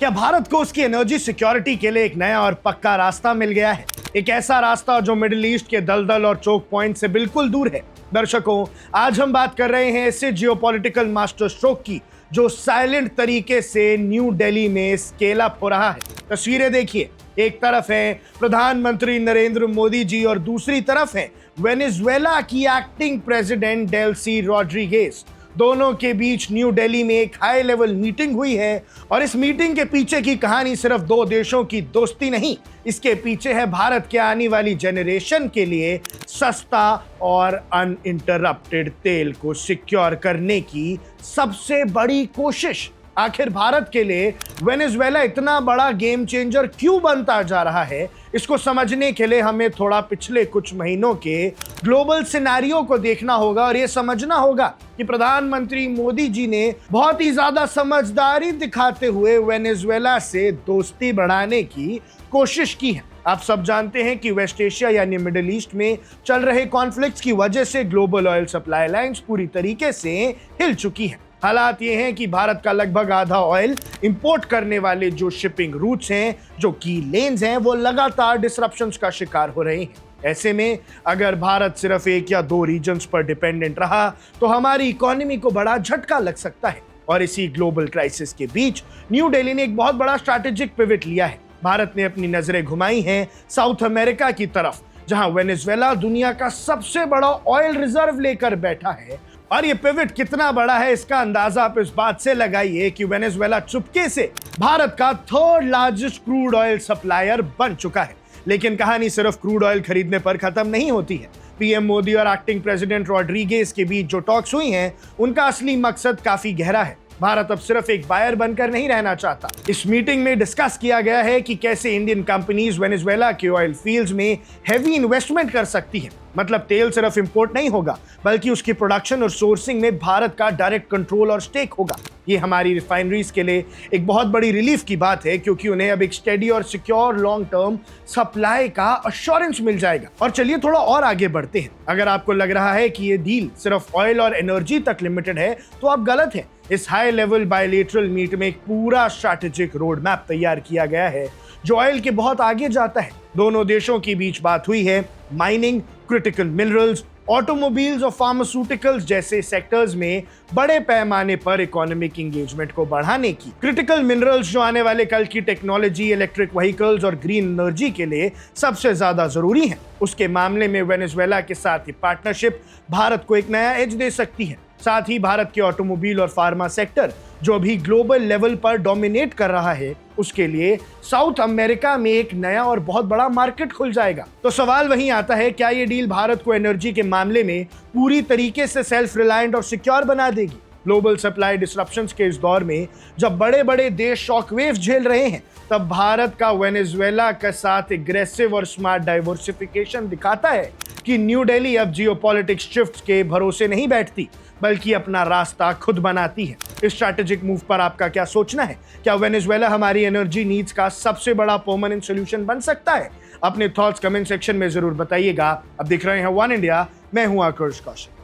क्या भारत को उसकी एनर्जी सिक्योरिटी के लिए एक नया और पक्का रास्ता मिल गया है? एक ऐसा रास्ता जो मिडिल ईस्ट के दलदल और चोक पॉइंट से बिल्कुल दूर है। दर्शकों, आज हम बात कर रहे हैं ऐसे जियोपॉलिटिकल मास्टर स्ट्रोक की जो साइलेंट तरीके से न्यू दिल्ली में स्केल अप हो रहा है। तस्वीरें देखिए, एक तरफ है प्रधानमंत्री नरेंद्र मोदी जी और दूसरी तरफ है वेनेजुएला की एक्टिंग प्रेसिडेंट डेल्सी रॉड्रिगेज। दोनों के बीच न्यू दिल्ली में एक हाई लेवल मीटिंग हुई है और इस मीटिंग के पीछे की कहानी सिर्फ दो देशों की दोस्ती नहीं, इसके पीछे है भारत के आने वाली जेनरेशन के लिए सस्ता और अनइंटरप्टेड तेल को सिक्योर करने की सबसे बड़ी कोशिश। आखिर भारत के लिए वेनेजुएला इतना बड़ा गेम चेंजर क्यों बनता जा रहा है, इसको समझने के लिए हमें थोड़ा पिछले कुछ महीनों के ग्लोबल सिनेरियो को देखना होगा और यह समझना होगा कि प्रधानमंत्री मोदी जी ने बहुत ही ज्यादा समझदारी दिखाते हुए वेनेजुएला से दोस्ती बढ़ाने की कोशिश की है। आप सब जानते हैं कि वेस्ट एशिया यानी मिडिल ईस्ट में चल रहे कॉन्फ्लिक्ट्स की वजह से ग्लोबल ऑयल सप्लाई लाइंस पूरी तरीके से हिल चुकी है। हालात ये हैं कि भारत का लगभग आधा ऑयल इंपोर्ट करने वाले जो शिपिंग रूट्स हैं, जो की लेन्स हैं, वो लगातार डिसरप्शंस का शिकार हो रहे हैं। ऐसे में अगर भारत सिर्फ एक या दो रीजन्स पर डिपेंडेंट रहा तो हमारी इकोनॉमी को बड़ा झटका लग सकता है। और इसी ग्लोबल क्राइसिस के बीच न्यू दिल्ली ने एक बहुत बड़ा स्ट्रैटेजिक पिवट लिया है। भारत ने अपनी नजरें घुमाई हैं साउथ अमेरिका की तरफ, जहां वेनेजुएला दुनिया का सबसे बड़ा ऑयल रिजर्व लेकर बैठा है। और ये पिवट कितना बड़ा है इसका अंदाजा आप इस बात से लगाइए कि वेनेजुएला चुपके से भारत का third largest crude oil supplier बन चुका है। लेकिन कहानी सिर्फ क्रूड ऑयल खरीदने पर खत्म नहीं होती है। पीएम मोदी और एक्टिंग प्रेसिडेंट रॉड्रिगेज के बीच जो टॉक्स हुई हैं, उनका असली मकसद काफी गहरा है। भारत अब सिर्फ एक बायर बनकर नहीं रहना चाहता। इस मीटिंग में डिस्कस किया गया है कि कैसे इंडियन कंपनीज वेनेजुएला के ऑयल फील्ड्स में हेवी इन्वेस्टमेंट कर सकती है। मतलब तेल सिर्फ इंपोर्ट नहीं होगा, बल्कि उसकी प्रोडक्शन और सोर्सिंग में भारत का डायरेक्ट कंट्रोल और स्टेक होगा। ये हमारी रिफाइनरीज के लिए एक बहुत बड़ी रिलीफ की बात है, क्योंकि उन्हें अब एक स्टेडी और सिक्योर लॉन्ग टर्म सप्लाई का अश्योरेंस मिल जाएगा। और चलिए थोड़ा और आगे बढ़ते हैं। अगर आपको लग रहा है कि ये डील सिर्फ ऑयल और एनर्जी तक लिमिटेड है तो आप गलत है। इस हाई लेवल बायलैटरल मीट में एक पूरा स्ट्रैटेजिक रोड मैप तैयार किया गया है जो ऑयल के बहुत आगे जाता है। दोनों देशों के बीच बात हुई है माइनिंग, क्रिटिकल मिनरल्स, ऑटोमोबाइल्स और फार्मास्यूटिकल्स जैसे सेक्टर्स में बड़े पैमाने पर इकोनॉमिक एंगेजमेंट को बढ़ाने की। क्रिटिकल मिनरल्स जो आने वाले कल की टेक्नोलॉजी, इलेक्ट्रिक व्हीकल्स और ग्रीन एनर्जी के लिए सबसे ज्यादा जरूरी है, उसके मामले में वेनेजुएला के साथ ये पार्टनरशिप भारत को एक नया एज दे सकती है। साथ ही भारत के ऑटोमोबाइल और फार्मा सेक्टर जो अभी ग्लोबल लेवल पर डोमिनेट कर रहा है, उसके लिए साउथ अमेरिका में एक नया और बहुत बड़ा मार्केट खुल जाएगा। तो सवाल वहीं आता है, क्या ये डील भारत को एनर्जी के मामले में पूरी तरीके से सेल्फ रिलायंट और सिक्योर बना देगी? ग्लोबल सप्लाई डिसरप्शंस के इस दौर में जब बड़े बड़े देश शॉकवेव झेल रहे हैं, तब भारत का वेनेजुएला के साथ एग्रेसिव और स्मार्ट डाइवर्सिफिकेशन दिखाता है कि न्यू दिल्ली अब जियोपॉलिटिक्स शिफ्ट्स के भरोसे नहीं बैठती, बल्कि अपना रास्ता खुद बनाती है। इस स्ट्रैटेजिक मूव पर आपका क्या सोचना है? क्या वेनेजुएला हमारी एनर्जी नीड्स का सबसे बड़ा परमानेंट सॉल्यूशन बन सकता है? अपने थॉट्स कमेंट सेक्शन में जरूर बताइएगा। अब दिख रहे हैं वन इंडिया, मैं हूं आकर्ष Kaushik.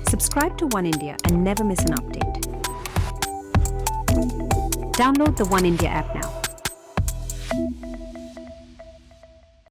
Subscribe to One India and never miss an update. Download the One India app now.